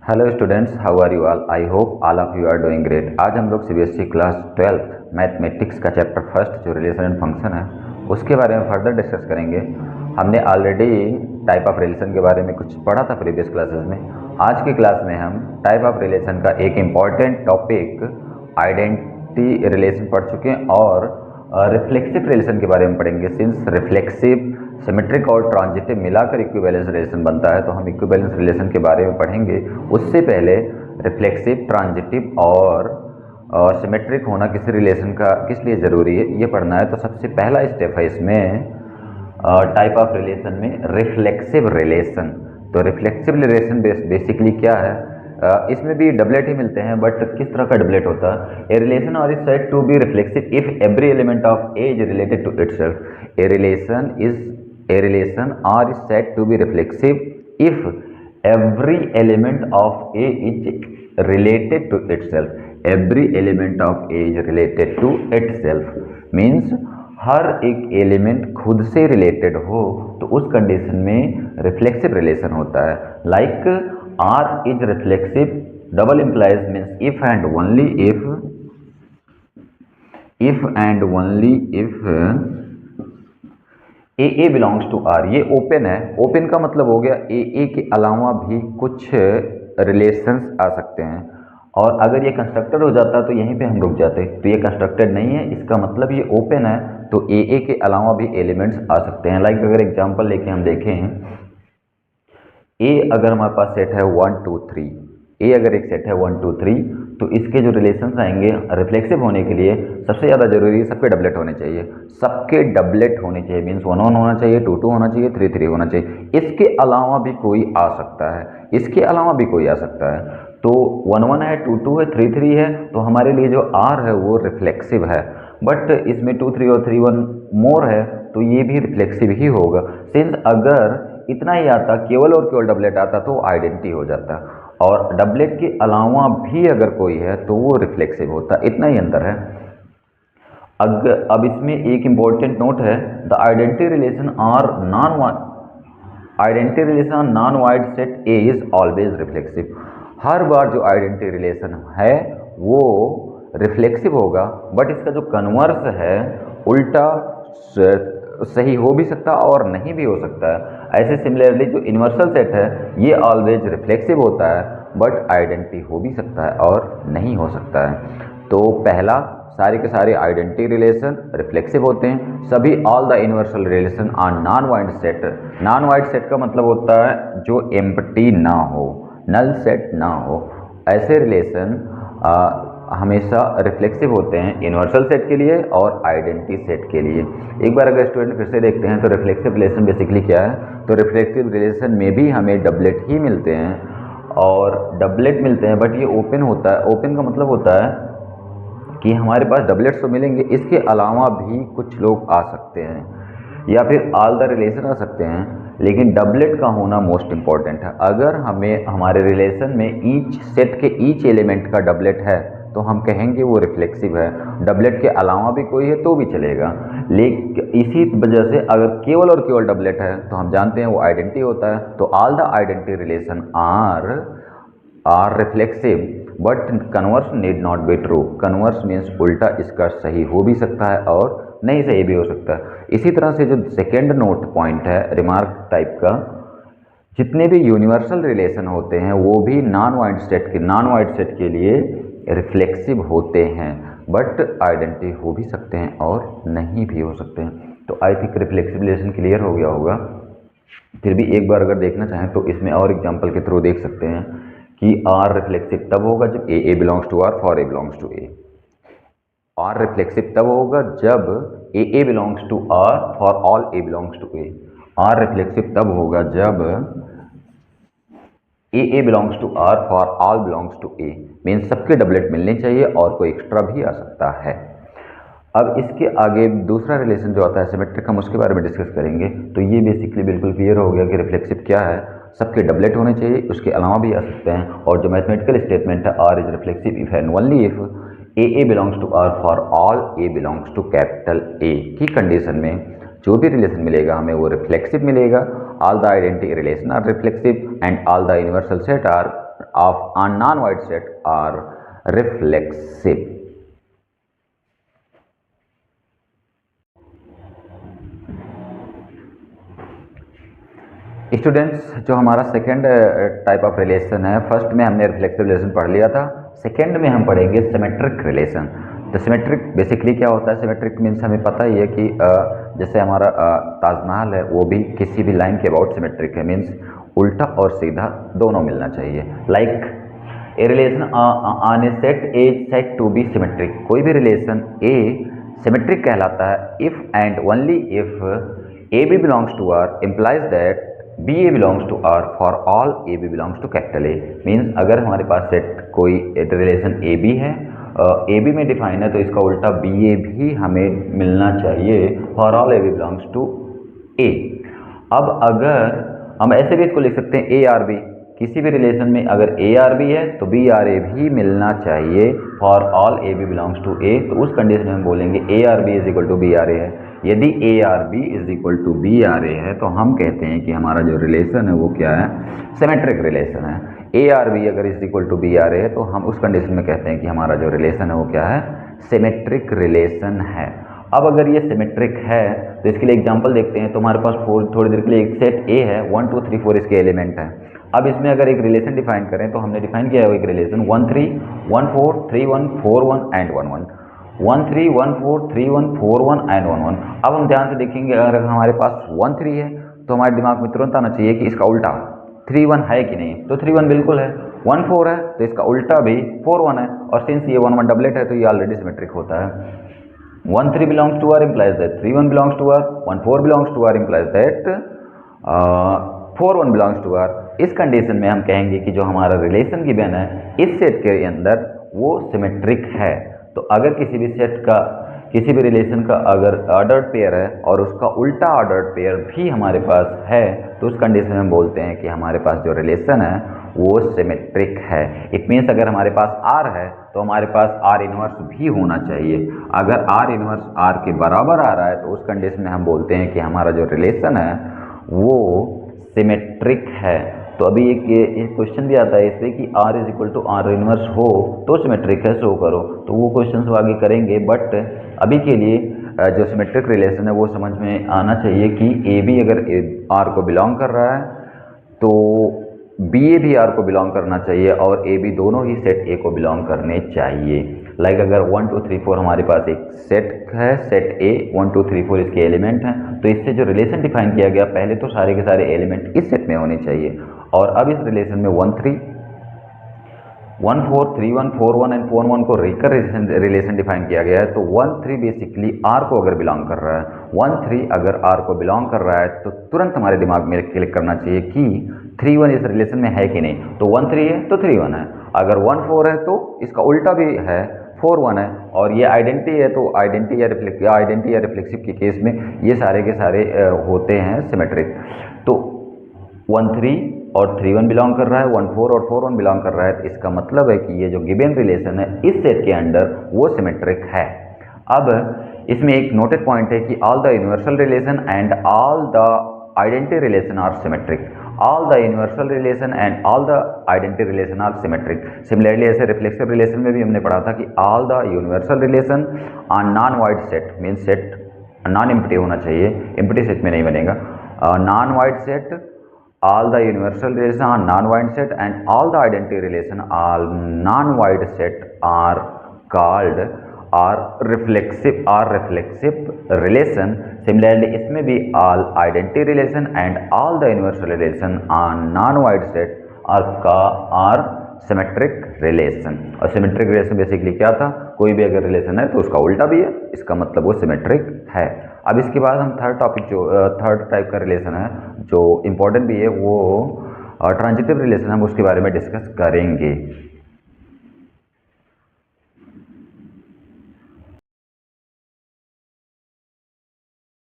Hello students, how are you all? I hope all of you are doing great. आज हम लोग CBSE class 12th mathematics का chapter first जो relation and function है उसके बारे में फर्दर डिस्कस करेंगे। हमने ऑलरेडी टाइप ऑफ रिलेशन के बारे में कुछ पढ़ा था प्रीवियस क्लासेस में। आज की क्लास में हम टाइप ऑफ रिलेशन का एक इम्पॉर्टेंट टॉपिक आइडेंटिटी रिलेशन पढ़ चुके हैं और रिफ्लेक्सिव रिलेशन के बारे में पढ़ेंगे। सिंस रिफ्लेक्सिव, सिमेट्रिक और ट्रांजिटिव मिलाकर इक्विवेलेंस रिलेशन बनता है तो हम इक्विवेलेंस रिलेशन के बारे में पढ़ेंगे। उससे पहले रिफ्लेक्सिव, ट्रांजिटिव और सिमेट्रिक होना किसी रिलेशन का किस लिए ज़रूरी है ये पढ़ना है। तो सबसे पहला स्टेप है इसमें टाइप ऑफ रिलेशन में रिफ्लेक्सिव रिलेशन। तो रिफ्लेक्सिव रिलेशन बेसिकली क्या है? इसमें भी डबलेट ही मिलते हैं, बट किस तरह का डबलेट होता है? A relation R is said to be reflexive if every element of A is related to itself. A relation R is said to be reflexive if every element of A is related to itself. Every element of A is related to itself means हर एक element खुद से related हो तो उस condition में reflexive relation होता है। Like R is reflexive, double implies means if and only if A belongs to R. ये ओपन है। ओपन का मतलब हो गया ए के अलावा भी कुछ रिलेशंस आ सकते हैं, और अगर ये कंस्ट्रक्टेड हो जाता तो यहीं पे हम रुक जाते। तो ये कंस्ट्रक्टेड नहीं है, इसका मतलब ये ओपन है, तो ए के अलावा भी एलिमेंट्स आ सकते हैं। लाइक अगर एग्जांपल लेके हम देखें, ए अगर हमारे पास सेट है 1 2 3, ए अगर एक सेट है 1 2 3, तो इसके जो रिलेशंस आएंगे रिफ्लेक्सिव होने के लिए सबसे ज़्यादा जरूरी है सबके डबलेट होने चाहिए। सबके डबलेट होने चाहिए मीन्स 1 1 होना चाहिए, 2 2 होना चाहिए, 3 3 होना चाहिए। इसके अलावा भी कोई आ सकता है, इसके अलावा भी कोई आ सकता है। तो 1 1 है, 2 2 है, 3 3 है, तो हमारे लिए जो आर है वो रिफ्लेक्सिव है। बट इसमें 2 3 और 3 1 मोर है तो ये भी रिफ्लेक्सिव ही होगा। सिंस अगर इतना ही आता, केवल और केवल डबलेट आता, तो आइडेंटिटी हो जाता, और डबलेट के अलावा भी अगर कोई है तो वो रिफ्लेक्सिव होता। इतना ही अंतर है। अब इसमें एक इंपॉर्टेंट नोट है, the identity relation are non void set A is always reflexive. हर बार जो आइडेंटिटी रिलेशन है वो रिफ्लेक्सिव होगा, बट इसका जो कन्वर्स है उल्टा सही हो भी सकता और नहीं भी हो सकता है। ऐसे सिमिलरली जो यूनिवर्सल सेट है ये ऑलवेज रिफ्लेक्सिव होता है, बट आइडेंटिटी हो भी सकता है और नहीं हो सकता है। तो पहला, सारे के सारे आइडेंटिटी रिलेशन रिफ्लेक्सिव होते हैं। सभी all the universal relation are non void set. Non void set का मतलब होता है जो एम्प्टी ना हो, नल सेट ना हो। ऐसे रिलेशन हमेशा रिफ्लेक्सिव होते हैं यूनिवर्सल सेट के लिए और आइडेंटिटी सेट के लिए। एक बार अगर स्टूडेंट फिर से देखते हैं तो रिफ्लेक्सिव रिलेशन बेसिकली क्या है? तो रिफ्लेक्सिव रिलेशन में भी हमें डबलेट ही मिलते हैं, और डबलेट मिलते हैं बट ये ओपन होता है। ओपन का मतलब होता है कि हमारे पास डबलेट्स तो मिलेंगे, इसके अलावा भी कुछ लोग आ सकते हैं, या फिर ऑल द रिलेशन आ सकते हैं, लेकिन डबलेट का होना मोस्ट इंपॉर्टेंट है। अगर हमें हमारे रिलेशन में ईच सेट के ईच एलिमेंट का डबलेट है तो हम कहेंगे वो रिफ्लेक्सिव है। डबलेट के अलावा भी कोई है तो भी चलेगा, लेकिन इसी वजह से अगर केवल और केवल डबलेट है तो हम जानते हैं वो आइडेंटिटी होता है। तो all the identity relation are reflexive, but converse need not be true. Converse means उल्टा इसका सही हो भी सकता है और नहीं सही भी हो सकता है। इसी तरह से जो सेकेंड नोट पॉइंट है रिमार्क टाइप का, जितने भी यूनिवर्सल रिलेशन होते हैं वो भी नॉन वाइड सेट के लिए रिफ्लेक्सिव होते हैं, बट आइडेंटिटी हो भी सकते हैं और नहीं भी हो सकते हैं। तो I think reflexive relation clear हो गया होगा। फिर भी एक बार अगर देखना चाहें तो इसमें और एग्जांपल के थ्रू देख सकते हैं कि आर रिफ्लेक्सिव तब होगा जब A belongs to R for A belongs to A. R reflexive तब होगा जब A belongs to R for all A belongs to A. R reflexive तब होगा जब A belongs to R for all belongs to A. Means सबके doublet मिलने चाहिए और कोई एक्स्ट्रा भी आ सकता है। अब इसके आगे दूसरा रिलेशन जो आता है सिमेट्रिक, हम उसके बारे में डिस्कस करेंगे। तो ये बेसिकली बिल्कुल क्लियर हो गया कि रिफ्लेक्सिव क्या है, सबके डबलेट होने चाहिए, उसके अलावा भी आ सकते हैं। और जो मैथमेटिकल स्टेटमेंट है R is reflexive if and only if A belongs to R for all A belongs to capital A की कंडीशन में जो भी रिलेशन मिलेगा हमें वो रिफ्लेक्सिव मिलेगा। All the identity relation are reflexive and all the universal set are of a non-void set are reflexive. Students, जो हमारा सेकेंड टाइप ऑफ रिलेशन है, फर्स्ट में हमने रिफ्लेक्सिव रिलेशन पढ़ लिया था, सेकेंड में हम पढ़ेंगे सिमेट्रिक रिलेशन। तो सिमेट्रिक बेसिकली क्या होता है? सिमेट्रिक मीन्स हमें पता ही है कि जैसे हमारा ताजमहल है, वो भी किसी भी लाइन के अबाउट सिमेट्रिक है, मीन्स उल्टा और सीधा दोनों मिलना चाहिए। Like a relation on a set A said to be symmetric. कोई भी रिलेशन ए सिमेट्रिक कहलाता है if and only if a B belongs to R implies that b a belongs to R for all A B belongs to capital A. Means अगर हमारे पास set कोई relation a b है, a B में define है, तो इसका उल्टा बी ए भी हमें मिलना चाहिए for all A B belongs to A. अब अगर हम ऐसे भी इसको लिख सकते हैं ए आर बी, किसी भी रिलेशन में अगर ए आर बी है तो बी आर ए भी मिलना चाहिए for all A B belongs to A. तो उस कंडीशन में हम बोलेंगे A R B is equal to B R A है। यदि A R B is equal to B R A है तो हम कहते हैं कि हमारा जो रिलेशन है वो क्या है? सिमेट्रिक रिलेशन है। ए आर बी अगर is equal to B R A है तो हम उस कंडीशन में कहते हैं कि हमारा जो रिलेशन है वो क्या है? सिमेट्रिक रिलेशन है। अब अगर ये सिमेट्रिक है तो इसके लिए एग्जांपल देखते हैं। तो हमारे पास थोड़ी देर के लिए एक सेट ए है, 1 2 3 4 इसके एलिमेंट हैं। अब इसमें अगर एक रिलेशन डिफाइन करें तो हमने डिफाइन किया है एक रिलेशन 1 3 1 4 3 1 4 1 एंड 1 1 1 3 1 4 3 1 4 1 एंड 1 1। अब हम ध्यान से देखेंगे, अगर हमारे पास 1 3 है तो हमारे दिमाग में तुरंत आना चाहिए कि इसका उल्टा 3 1 है कि नहीं। तो 3 1 बिल्कुल है। 1 4 है तो इसका उल्टा भी 4 1 है, और सिंस ये 1 1 डबलेट है तो ये ऑलरेडी सिमेट्रिक होता है। 1 3 belongs to R implies that 3 1 belongs to R, 1 4 belongs to R implies that 4 1 belongs to R. इस कंडीशन में हम कहेंगे कि जो हमारा रिलेशन गिवन है इस सेट के अंदर वो सिमेट्रिक है। तो अगर किसी भी सेट का, किसी भी रिलेशन का अगर ऑर्डर्ड पेयर है और उसका उल्टा ऑर्डर्ड पेयर भी हमारे पास है तो उस कंडीशन में हम बोलते हैं कि हमारे पास जो रिलेशन है वो सिमेट्रिक है। इट मीन्स अगर हमारे पास आर है तो हमारे पास आर इनवर्स भी होना चाहिए। अगर आर इनवर्स आर के बराबर आ रहा है तो उस कंडीशन में हम बोलते हैं कि हमारा जो रिलेशन है वो सिमेट्रिक है। तो अभी एक क्वेश्चन भी आता है इससे कि R is equal to R inverse हो तो सिमेट्रिक है, शो करो। तो वो क्वेश्चन आगे करेंगे, बट अभी के लिए जो सिमेट्रिक रिलेशन है वो समझ में आना चाहिए कि ए बी अगर आर को बिलोंग कर रहा है तो बी ए भी आर को बिलोंग करना चाहिए, और ए बी दोनों ही सेट ए को बिलोंग करने चाहिए। लाइक अगर 1 2 3 4 हमारे पास एक सेट है, सेट ए 1 2 3 4 इसके एलिमेंट हैं, तो इससे जो रिलेशन डिफाइन किया गया पहले तो सारे के सारे एलिमेंट इस सेट में होने चाहिए। और अब इस रिलेशन में 1 3 1 4 3 1 4 1 एंड 4 1 को रेकर रिलेशन डिफाइन किया गया है। तो 1 3 बेसिकली आर को अगर बिलोंग कर रहा है, 1 3 अगर आर को बिलोंग कर रहा है तो तुरंत हमारे दिमाग में क्लिक करना चाहिए कि 3 1 इस रिलेशन में है कि नहीं। तो 1 3 है तो 3 1 है। अगर 1 4 है तो इसका उल्टा भी है, 4 1 है। और ये आइडेंटिटी है तो आइडेंटिटी या रिफ्लेक्सिव के केस में ये सारे के सारे होते हैं सिमेट्रिक। तो 1 3 और 3 1 बिलोंग कर रहा है, 1 4 और 4 1 बिलोंग कर रहा है, तो इसका मतलब है कि ये जो गिवन रिलेशन है इस सेट के अंदर वो सिमेट्रिक है। अब इसमें एक नोटेड पॉइंट है कि all the universal relation and all the identity relation are symmetric. All the universal relation and all the identity relation are symmetric. Similarly ऐसे रिफ्लेक्सिव रिलेशन में भी हमने पढ़ा था कि all the universal relation on non void set, means set non empty होना चाहिए, empty set में नहीं बनेगा। Non void set, all the universal relation are non-void set and all the identity relation all non-void set are called reflexive relation. Similarly इसमें भी all identity relation and all the universal relation are non-void set are symmetric relation. और symmetric relation basically क्या था? कोई भी अगर relation है तो उसका उल्टा भी है, इसका मतलब वो सिमेट्रिक है। अब इसके बाद हम थर्ड टॉपिक, जो थर्ड टाइप का रिलेशन है जो इम्पोर्टेंट भी है, वो ट्रांजिटिव रिलेशन, हम उसके बारे में डिस्कस करेंगे।